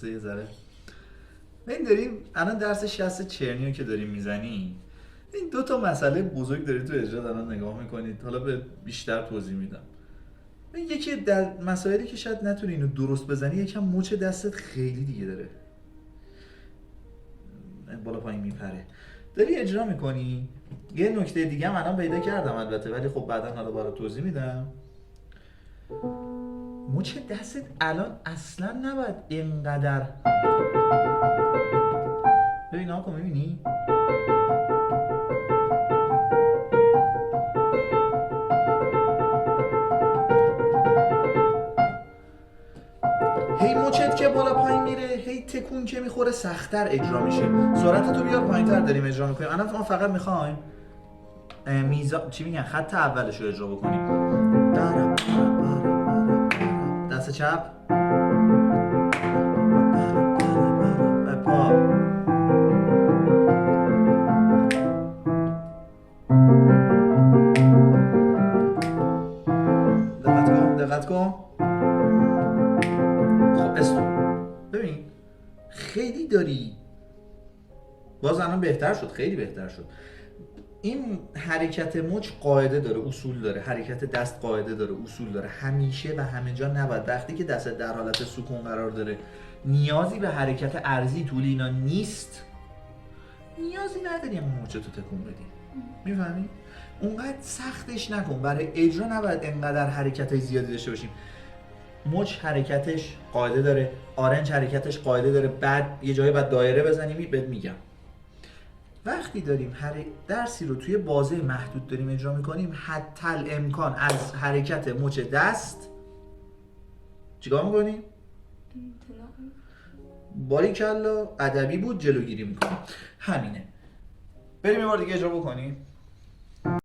یه ذره این داریم الان درس 60 چرنیو که داریم میزنیم، این دو تا مسئله بزرگ دارید تو اجرا الان نگاه میکنید، حالا به بیشتر توضیح میدم. یکی در مسائلی که شاید نتونی اینو درست بزنی، یکم مچ دستت خیلی دیگه داره بالا پایین میپره، داری اجرا میکنی. یه نکته دیگه هم الان پیدا کردم البته، ولی خب بعدا حالا برات توضیح میدم. مچ دستت الان اصلا نباید اینقدر، ببین آقا میبینی؟ هی مچت که بالا پایین میره، هی تکون که میخوره سخت‌تر اجرا میشه. سرعت تو بیار پایین‌تر داریم اجرا میکنیم. الان ما فقط میخوایم چی میگن، خط اولش رو اجرا بکنیم. دست چپ پا، دقت کن. خب ببین خیلی داری، باز الان بهتر شد، خیلی بهتر شد. این حرکت مچ قاعده داره، اصول داره، حرکت دست قاعده داره، اصول داره، همیشه و همه جا نباید. وقتی که دست در حالت سکون قرار داره، نیازی به حرکت عرضی طول اینا نیست، نیازی نداری اما مچتو تکون بدی. میفهمی؟ اونقدر سختش نکن، برای اجرا نباید انقدر حرکت زیادی داشته باشیم. مچ حرکتش قاعده داره، آرنج حرکتش قاعده داره، بعد یه جایی بعد دایره بزنیم. بهت میگم وقتی داریم درسی رو توی بازه محدود داریم اجرا میکنیم، حتی الامکان از حرکت مچ دست چیکار میکنیم؟ باریکلا ادبی بود، جلوگیری میکنیم. همینه. بریم یه بار دیگه اجرا بکنیم.